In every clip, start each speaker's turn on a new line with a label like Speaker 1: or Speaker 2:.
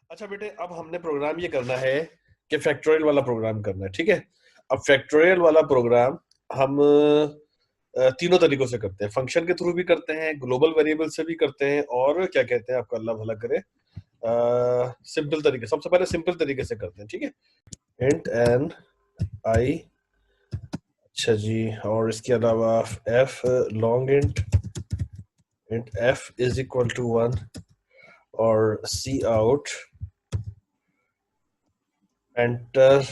Speaker 1: अच्छा बेटे, अब हमने प्रोग्राम ये करना है कि फैक्टोरियल वाला प्रोग्राम करना है, ठीक है। अब फैक्टोरियल वाला प्रोग्राम हम तीनों तरीकों से करते हैं। फंक्शन के थ्रू भी करते हैं, ग्लोबल वेरिएबल से भी करते हैं, और क्या कहते हैं, आपका अल्लाह भला करे, सिंपल तरीके। सबसे पहले सिंपल तरीके से करते हैं, ठीक है। इंट एन आई, अच्छा जी, और इसके अलावा F long int F is equal to 1, और C out enter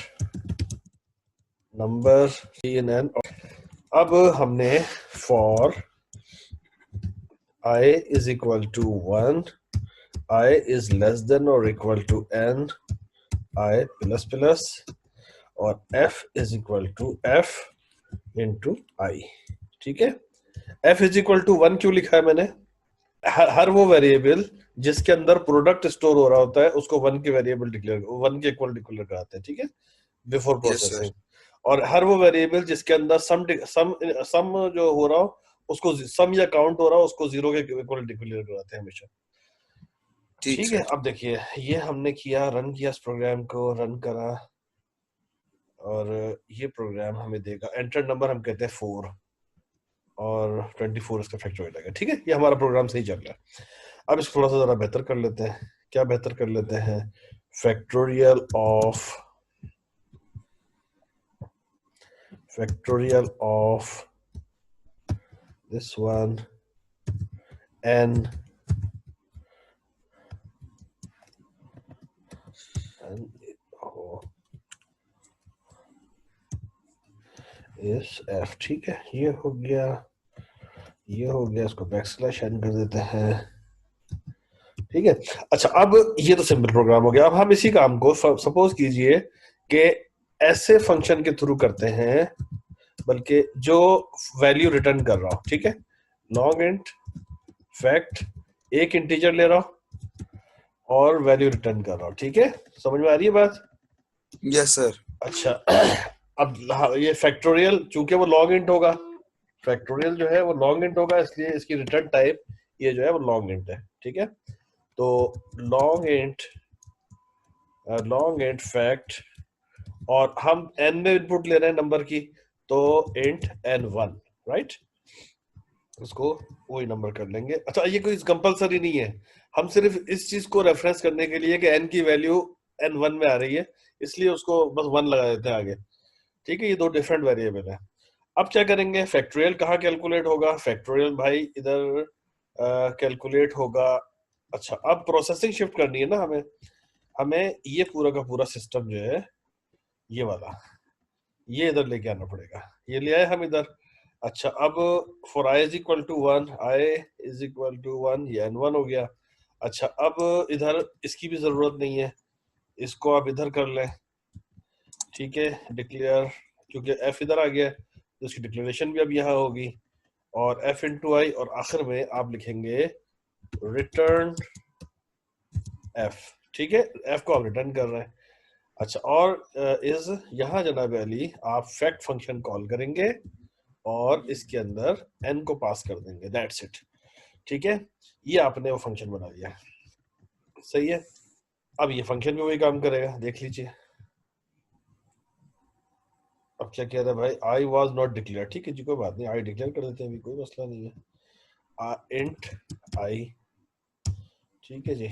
Speaker 1: number C in N. अब हमने for I is equal to 1, I is less than or equal to n, I plus plus, और f is equal to f into I, ठीक है। f is equal to 1 क्यों लिखा है मैंने? हर वो वेरिएबल जिसके अंदर प्रोडक्ट स्टोर हो रहा होता है उसको 1 के वेरिएबल डिक्लेयर, 1 के इक्वल डिक्लेयर कराते हैं, ठीक है, बिफोर
Speaker 2: यस सर।
Speaker 1: प्रोसेसिंग। और हर वो वेरिएबल जिसके अंदर सम जो हो रहा हो उसको, सम या काउंट हो रहा हो उसको 0 के इक्वल डिक्लेयर कराते हैं हमेशा,
Speaker 2: ठीक
Speaker 1: ठीक है।
Speaker 2: सर।
Speaker 1: अब देखिए, ये हमने किया, रन किया, इस प्रोग्राम को रन करा, और ये प्रोग्राम हमें देगा एंटर नंबर, हम कहते हैं 4, और 24 इसका फैक्टोरियल है, ठीक है। ये हमारा प्रोग्राम सही चल रहा है। अब इसको थोड़ा सा जरा बेहतर कर लेते हैं। क्या बेहतर कर लेते हैं? Factorial of this one N is F, ठीक है। ये हो गया, ये हो गया, इसको बैकस्लैश एन कर देते हैं, ठीक है। अच्छा, अब ये तो सिंपल प्रोग्राम हो गया। अब हम इसी काम को सपोज कीजिए कि ऐसे फंक्शन के थ्रू करते हैं, बल्कि जो वैल्यू रिटर्न कर रहा हो, ठीक है। लॉन्ग इंट फैक्ट, एक इंटीजर ले रहा हो और वैल्यू रिटर्न कर रहा हो, ठीक है। समझ में आ रही है बात?
Speaker 2: Yes sir.
Speaker 1: अच्छा, अब ये फैक्टोरियल चूंकि वो लॉन्ग इंट होगा, फैक्टोरियल जो है वो लॉन्ग इंट होगा, इसलिए इसकी रिटर्न टाइप ये जो है वो लॉन्ग इंट है, ठीक है। तो लॉन्ग इंट फैक्ट, और हम n में इनपुट ले रहे हैं नंबर की, तो इंट n1, राइट। उसको वही नंबर कर लेंगे। अच्छा, ये कोई कंपलसरी नहीं है, हम सिर्फ इस चीज को रेफरेंस करने के लिए कि n की वैल्यू n1 में आ रही है, इसलिए उसको बस 1 लगा देते हैं आगे, ठीक है। ये दो डिफरेंट वेरिएबल है। अब क्या करेंगे? फैक्टोरियल कहाँ कैलकुलेट होगा? फैक्टोरियल भाई इधर कैलकुलेट होगा। अच्छा, अब प्रोसेसिंग शिफ्ट करनी है ना हमें। हमें ये पूरा का पूरा सिस्टम जो है, ये वाला, ये इधर लेके आना पड़ेगा। ये ले आए हम इधर। अच्छा, अब for i is equal to 1, i is equal to 1, ये n1 हो गया। अच्छा, अब इधर इसकी भी जरूरत नहीं है, इसको आप इधर कर लें, ठीक है। डिक्लेयर, क्योंकि f इधर आ गया तो इसकी डिक्लेरेशन भी अब यहाँ होगी, और f इंटू आई, और आखिर में आप लिखेंगे रिटर्न f, ठीक है। f को आप रिटर्न कर रहे हैं। अच्छा, और इज यहाँ जनाब अली आप फैक्ट फंक्शन कॉल करेंगे और इसके अंदर n को पास कर देंगे, दैट्स इट, ठीक है। ये आपने वो फंक्शन बना दिया, सही है। अब ये फंक्शन भी वही काम करेगा, देख लीजिए। अब क्या कह रहा है भाई? आई वॉज नॉट डिक्लेयर, ठीक है जी, कोई बात नहीं, आई डिक्लेयर कर देते हैं, अभी कोई मसला नहीं है। इंट आई, ठीक है जी।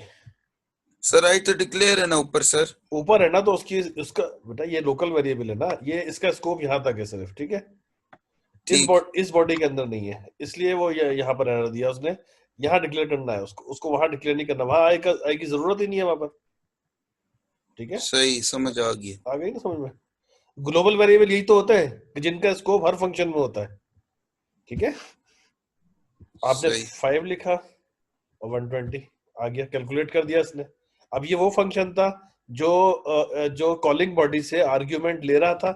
Speaker 2: सर आई तो डिक्लेयर है ना ऊपर सर।
Speaker 1: ऊपर है ना, तो उसका बेटा ये लोकल वेरिएबल है ना, ये इसका स्कोप यहाँ तक है सिर्फ, ठीक है।
Speaker 2: ठीक।
Speaker 1: इस बॉडी के अंदर नहीं है, इसलिए वो यहाँ पर एरर दिया उसने। यहाँ डिक्लेयर करना है उसको, उसको वहां डिक्लेयर नहीं करना, वहां आई की जरूरत ही नहीं है वहां पर, ठीक है।
Speaker 2: सही समझ आ गया।
Speaker 1: आ गई ना समझ में? ग्लोबल वेरिएबल यही तो होता है कि जिनका स्कोप हर फंक्शन में होता है, ठीक है। आपने
Speaker 2: सही।
Speaker 1: 5 लिखा और 120 आ गया, कैलकुलेट कर दिया इसने। अब ये वो फंक्शन था जो कॉलिंग बॉडी से आर्ग्यूमेंट ले रहा था,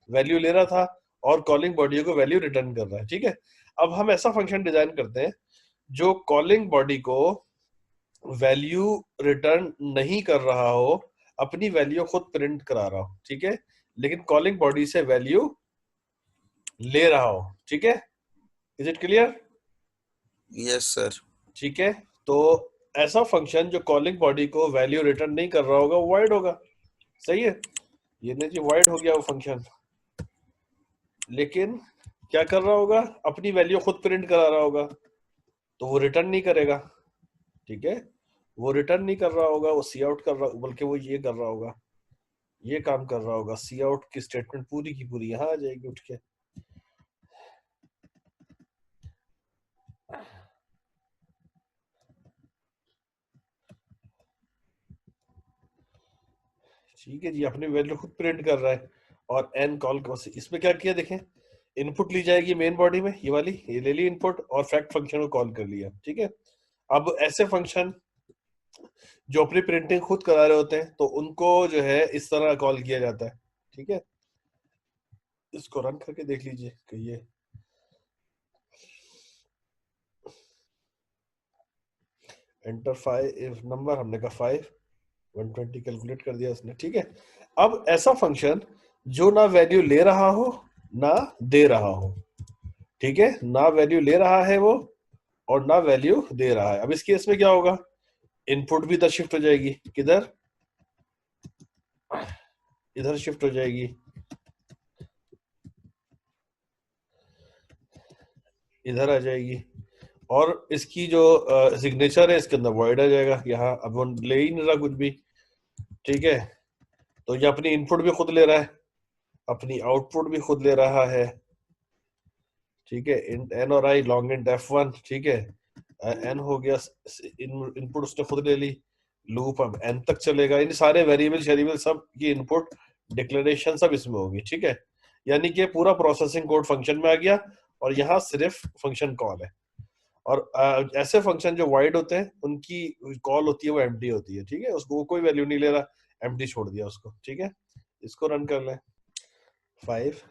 Speaker 1: वैल्यू ले रहा था, और कॉलिंग बॉडी को वैल्यू रिटर्न कर रहा है, ठीक है। अब हम ऐसा फंक्शन डिजाइन करते हैं जो कॉलिंग बॉडी को वैल्यू रिटर्न नहीं कर रहा हो, अपनी वैल्यू खुद प्रिंट करा रहा हो, ठीक है, लेकिन कॉलिंग बॉडी से वैल्यू ले रहा हो, ठीक है। Is it clear?
Speaker 2: Yes sir.
Speaker 1: ठीक है। तो ऐसा फंक्शन जो कॉलिंग बॉडी को वैल्यू रिटर्न नहीं कर रहा होगा वो वाइड होगा, सही है। ये नहीं जी वाइड हो गया वो फंक्शन, लेकिन क्या कर रहा होगा, अपनी वैल्यू खुद प्रिंट करा रहा होगा, तो वो रिटर्न नहीं करेगा, ठीक है। वो रिटर्न नहीं कर रहा होगा, वो सी आउट कर रहा, बल्कि वो ये कर रहा होगा, ये काम कर रहा होगा। सी आउट की स्टेटमेंट पूरी की पूरी यहाँ आ जाएगी उठ के। ठीक है जी, अपनी वैल्यू खुद प्रिंट कर रहा है। और एन कॉल को इसमें क्या किया देखें, इनपुट ली जाएगी मेन बॉडी में, ये वाली, ये ले ली इनपुट, और फैक्ट फंक्शन को कॉल कर लिया, ठीक है। अब ऐसे फंक्शन जो अपनी प्रिंटिंग खुद करा रहे होते हैं तो उनको जो है इस तरह कॉल किया जाता है, ठीक है। इसको रन करके देख लीजिए कि ये एंटर 5 नंबर, हमने कहा 5, 120 कैलकुलेट कर दिया उसने, ठीक है। अब ऐसा फंक्शन जो ना वैल्यू ले रहा हो ना दे रहा हो, ठीक है, ना वैल्यू ले रहा है वो और ना वैल्यू दे रहा है। अब इस केस में क्या होगा, इनपुट भी इधर शिफ्ट हो जाएगी, किधर, इधर शिफ्ट हो जाएगी, इधर आ जाएगी, और इसकी जो सिग्नेचर है इसके अंदर वॉइड आ जाएगा यहाँ। अब वो ले ही नहीं रहा कुछ भी, ठीक है। तो ये अपनी इनपुट भी खुद ले रहा है, अपनी आउटपुट भी खुद ले रहा है, ठीक है। एन और आई लॉन्ग इंट F1, ठीक है। एन हो गया, इनपुट उसने खुद ले ली, लूप अब एन तक चलेगा, इन सारे वेरिएबल शेरिएबल सब की इनपुट डिक्लेरेशन सब इसमें होगी, ठीक है। यानी कि पूरा प्रोसेसिंग कोड फंक्शन में आ गया और यहाँ सिर्फ फंक्शन कॉल है। और ऐसे फंक्शन जो वाइड होते हैं उनकी कॉल होती है वो एम्प्टी होती है, ठीक है, उसको वो कोई वैल्यू नहीं ले रहा, एम्प्टी छोड़ दिया उसको, ठीक है। इसको रन कर लें, 5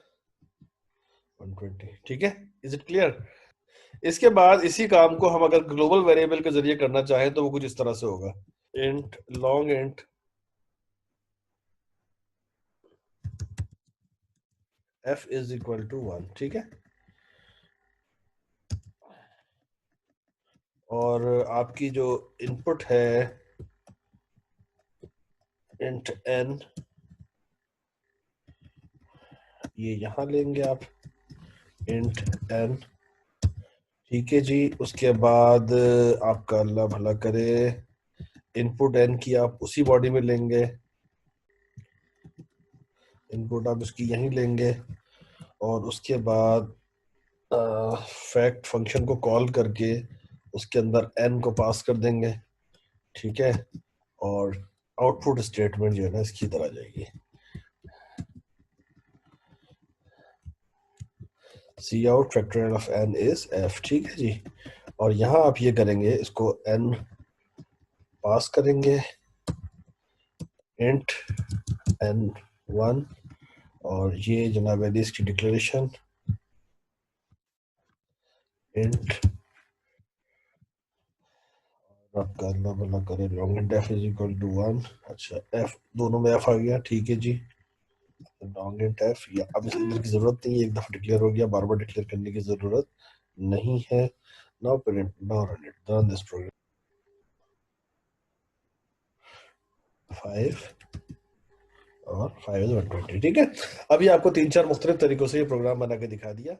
Speaker 1: 120, ठीक है। Is it clear. इसके बाद इसी काम को हम अगर ग्लोबल वेरिएबल के जरिए करना चाहें तो वो कुछ इस तरह से होगा, int long int f is equal to 1, ठीक है। और आपकी जो इनपुट है इंट n, ये यहां लेंगे आप, इंट n, ठीक है जी। उसके बाद आपका अल्लाह भला करे, इनपुट n की आप उसी बॉडी में लेंगे, इनपुट आप उसकी यहीं लेंगे, और उसके बाद फैक्ट फंक्शन को कॉल करके उसके अंदर n को पास कर देंगे, ठीक है। और आउटपुट स्टेटमेंट जो है ना इसकी तरह जाएगी, C out factorial of n is f, ठीक है जी। और यहाँ आप ये करेंगे, इसको n पास करेंगे, इंट n1, और ये जनाब है इसकी डिक्लेरेशन, इंट आपका अल्लाह भला करे long int f is equal to 1, अच्छा f दोनों में f आ गया, ठीक है जी। लॉन्ग इंट f, या अब इस अंदर की जरूरत नहीं है, एक दफा डिक्लेयर हो गया, बार बार डिक्लेयर करने की जरूरत नहीं है। Now print, now run it, run this program, 5 और 5 is 120, ठीक है। अभी आपको 3-4 मुख्तलिफ तरीकों से ये प्रोग्राम बना के दिखा दिया।